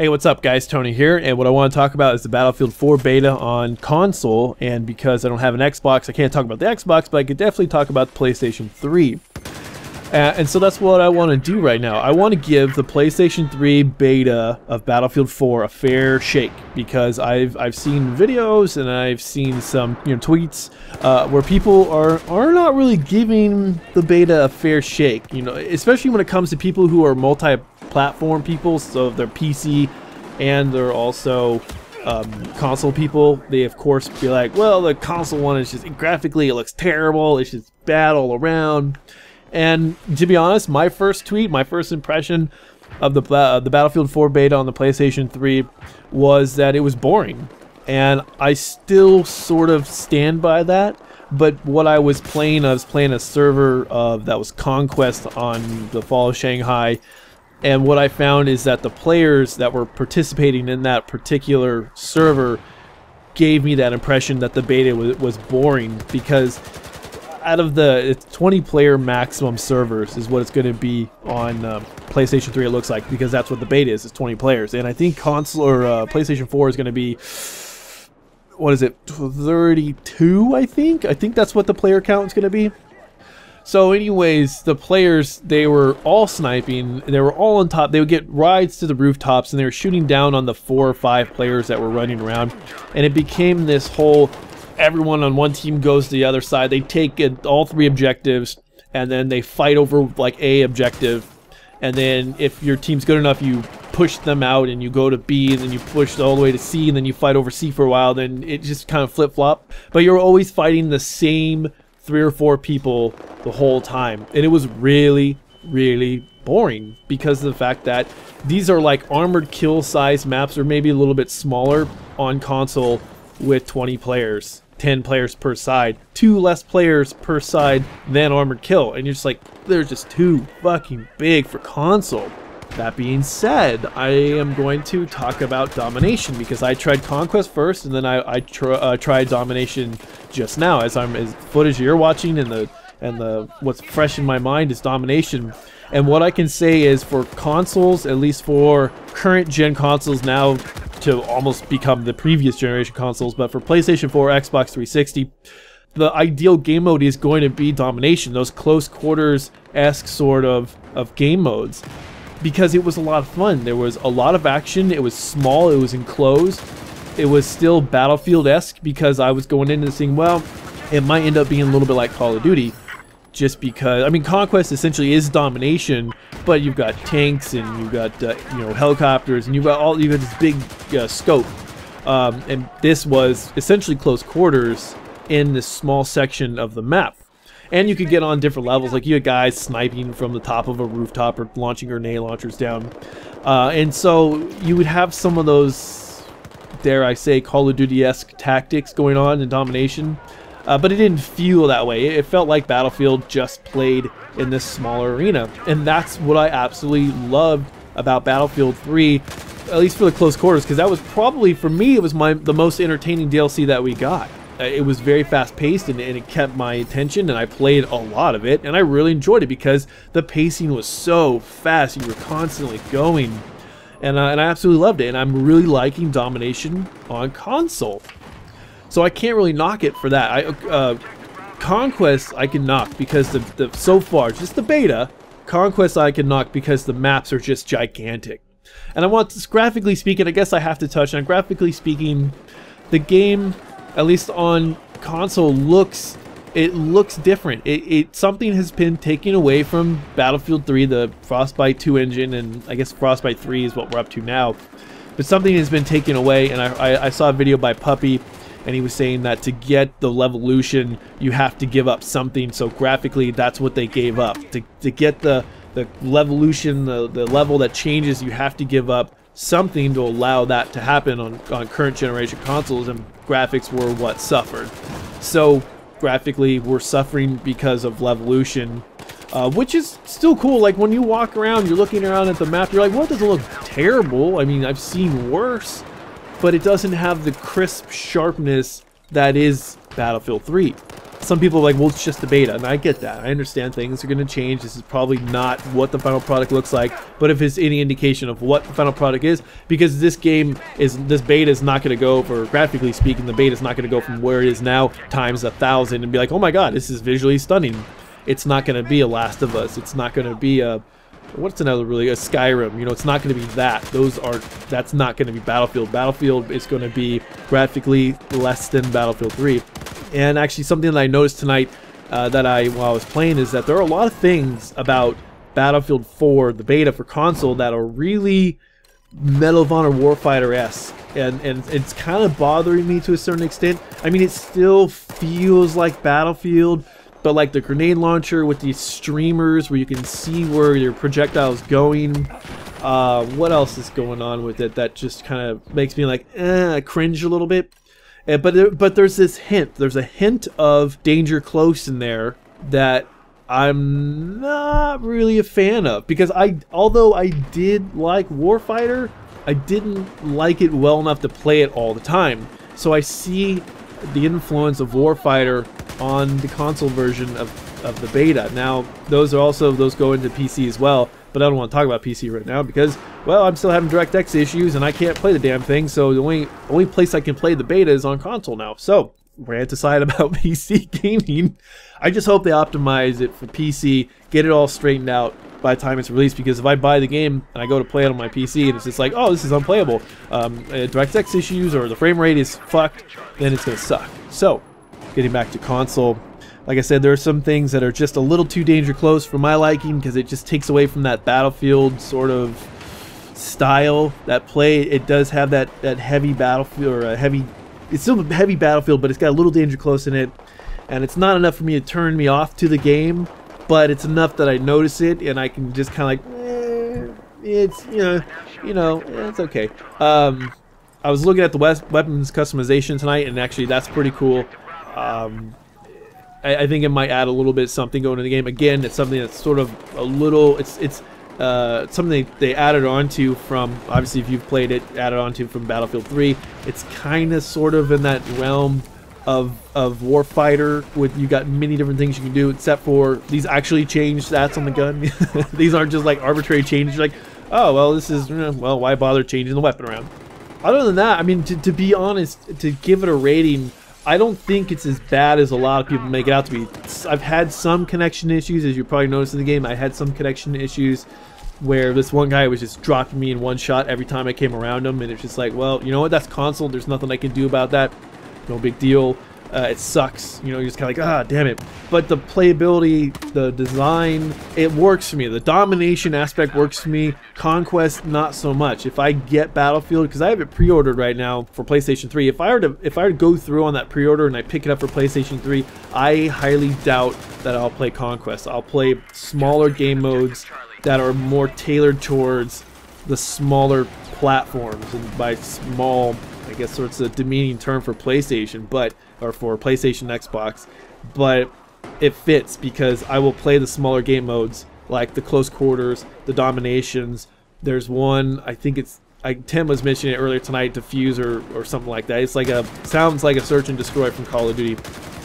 Hey, what's up guys, Tony here, and what I want to talk about is the Battlefield 4 beta on console. And because I don't have an Xbox, I can't talk about the Xbox, but I could definitely talk about the PlayStation 3. And so that's what I want to do right now. I want to give the PlayStation 3 beta of Battlefield 4 a fair shake, because I've seen videos and I've seen some tweets where people are not really giving the beta a fair shake. Especially when it comes to people who are multi-platform people, so they're PC and they're also console people. They of course be like, well, the console one is just graphically it looks terrible. It's just bad all around. And to be honest, my first impression of the Battlefield 4 beta on the PlayStation 3 was that it was boring. And I still sort of stand by that. But what I was playing a server that was Conquest on the Fall of Shanghai. And what I found is that the players that were participating in that particular server gave me that impression that the beta was boring, because out of the 20-player maximum servers is what it's going to be on PlayStation 3, it looks like, because that's what the beta is 20 players. And I think console or PlayStation 4 is going to be, what is it, 32, I think that's what the player count is going to be. So anyways, the players, they were all sniping, they were all on top, they would get rides to the rooftops, and they were shooting down on the 4 or 5 players that were running around. And it became this whole, everyone on one team goes to the other side, they take all 3 objectives, and then they fight over like A objective. And then if your team's good enough, you push them out and you go to B, and then you push all the way to C, and then you fight over C for a while. Then it just kind of flip-flop. But you're always fighting the same 3 or 4 people the whole time, and it was really boring, because of the fact that these are like armored kill size maps, or maybe a little bit smaller on console, with 20 players, 10 players per side, 2 less players per side than armored kill, and you're just like, they're just too fucking big for console. That being said, I am going to talk about Domination, because I tried Conquest first, and then I tried Domination just now. As footage you're watching, and the what's fresh in my mind is Domination. And what I can say is, for consoles, at least for current gen consoles now, to almost become the previous generation consoles, but for PlayStation 4, Xbox 360, the ideal game mode is going to be Domination, those close quarters-esque sort of game modes. Because it was a lot of fun. There was a lot of action. It was small. It was enclosed. It was still Battlefield-esque, because I was going into this thing, well, it might end up being a little bit like Call of Duty, just because, I mean, Conquest essentially is Domination, but you've got tanks, and you've got helicopters, and you've got this big scope, and this was essentially close quarters in this small section of the map. And you could get on different levels, like you had guys sniping from the top of a rooftop or launching grenade launchers down. And so you would have some of those, dare I say, Call of Duty-esque tactics going on in Domination. But it didn't feel that way. It felt like Battlefield just played in this smaller arena. And that's what I absolutely loved about Battlefield 3, at least for the close quarters, because that was probably, for me, it was the most entertaining DLC that we got. It was very fast-paced, and it kept my attention, and I played a lot of it, and I really enjoyed it because the pacing was so fast. You were constantly going, and I absolutely loved it, and I'm really liking Domination on console. So I can't really knock it for that. Conquest I can knock, because so far, just the beta, Conquest I can knock because the maps are just gigantic. And I want to, graphically speaking, I guess I have to touch on, graphically speaking, the game, at least on console, looks different. Something has been taken away from Battlefield 3, the Frostbite 2 engine, and I guess Frostbite 3 is what we're up to now. But something has been taken away, and I saw a video by Puppy, and he was saying that to get the Levolution, you have to give up something. So graphically, that's what they gave up. To get the Levolution, the level that changes, you have to give up something to allow that to happen on current generation consoles, and graphics were what suffered. So graphically we're suffering because of Levolution, which is still cool. Like when you walk around, you're looking around at the map, you're like, well, it doesn't look terrible. I mean, I've seen worse, but it doesn't have the crisp sharpness that is Battlefield 3. some people are like, well, it's just the beta, and I get that. I understand things are going to change. This is probably not what the final product looks like, but if it's any indication of what the final product is, because this beta is not going to go, for graphically speaking, the beta is not going to go from where it is now times 1,000 and be like, oh my god, this is visually stunning. It's not going to be a Last of Us. It's not going to be a, what's another really, a Skyrim. You know, it's not going to be that. That's not going to be Battlefield. Battlefield is going to be graphically less than Battlefield 3. And actually something that I noticed tonight while I was playing is that there are a lot of things about Battlefield 4, the beta for console, that are really Medal of Honor Warfighter-esque. And it's kind of bothering me to a certain extent. I mean, it still feels like Battlefield, but like the grenade launcher with these streamers where you can see where your projectile is going. What else is going on with it that just kind of makes me like, cringe a little bit? But there's this hint. There's a hint of danger close in there that I'm not really a fan of, because although I did like Warfighter, I didn't like it well enough to play it all the time. So I see the influence of Warfighter on the console version of the beta. Now, those go into PC as well, but I don't want to talk about PC right now because, well, I'm still having DirectX issues and I can't play the damn thing, so the only place I can play the beta is on console now. So, rant aside about PC gaming, I just hope they optimize it for PC, get it all straightened out by the time it's released, because if I buy the game and I go to play it on my PC and it's just like, oh, this is unplayable, DirectX issues or the frame rate is fucked, then it's going to suck. So, getting back to console, like I said, there are some things that are just a little too danger close for my liking, because it just takes away from that Battlefield sort of style, that play. It does have that heavy Battlefield, or it's still a heavy Battlefield, but it's got a little danger close in it, and it's not enough for me to turn me off to the game, but it's enough that I notice it and I can just kind of like, it's it's okay. I was looking at the weapons customization tonight, and actually that's pretty cool. I think it might add a little bit of something going to the game. Again, it's something that's sort of a little, it's something they added onto from, obviously if you've played it, added onto from Battlefield 3. It's kind of sort of in that realm of Warfighter, with you got many different things you can do, except for these actually change stats on the gun. These aren't just like arbitrary changes. You're like, oh, well, this is, well, why bother changing the weapon around? Other than that, I mean, to be honest, to give it a rating, I don't think it's as bad as a lot of people make it out to be. I've had some connection issues, as you probably noticed in the game. I had some connection issues where this one guy was just dropping me in one shot every time I came around him, and it's just like, well, you know what, that's console, there's nothing I can do about that. No big deal. It sucks, you're just kind of like, ah, damn it. But the playability, the design, it works for me. The domination aspect works for me. Conquest, not so much. If I get Battlefield, because I have it pre-ordered right now for PlayStation 3, if I were to go through on that pre-order and I pick it up for PlayStation 3, I highly doubt that I'll play Conquest. I'll play smaller game modes that are more tailored towards the smaller platforms. And by small, I guess so it's a demeaning term for PlayStation, or for PlayStation Xbox, but it fits because I will play the smaller game modes like the close quarters, the dominations. There's one, I think Tim was mentioning it earlier tonight, Diffuser or something like that. It's like sounds like a search and destroy from Call of Duty,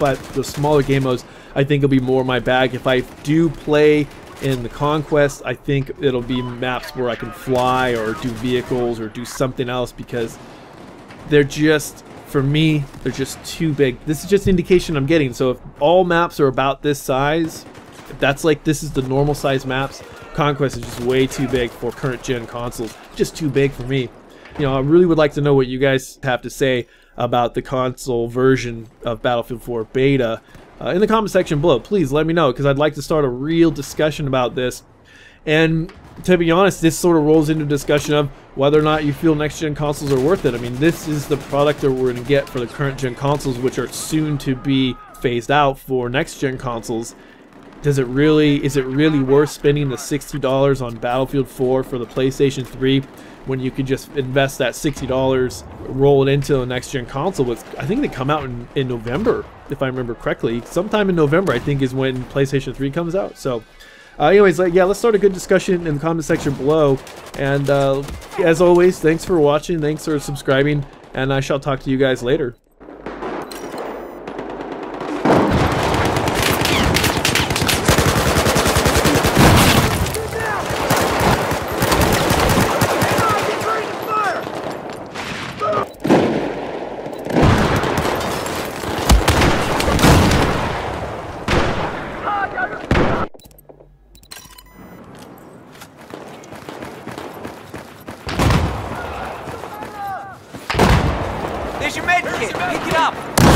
but the smaller game modes I think will be more my bag. If I do play in the Conquest, I think it'll be maps where I can fly or do vehicles or do something else, because they're just, for me, they're just too big. This is just an indication I'm getting. So if all maps are about this size, if that's like, this is the normal size maps, Conquest is just way too big for current gen consoles. Just too big for me. I really would like to know what you guys have to say about the console version of Battlefield 4 beta in the comment section below. Please let me know, because I'd like to start a real discussion about this. And to be honest, this sort of rolls into discussion of whether or not you feel next-gen consoles are worth it. I mean, this is the product that we're going to get for the current-gen consoles, which are soon to be phased out for next-gen consoles. Is it really worth spending the $60 on Battlefield 4 for the PlayStation 3 when you could just invest that $60, roll it into the next-gen console? I think they come out in November, if I remember correctly. Sometime in November, I think, is when PlayStation 3 comes out. So, anyways, yeah, let's start a good discussion in the comment section below. And as always, thanks for watching, thanks for subscribing, and I shall talk to you guys later. There's your med kit. Pick it up.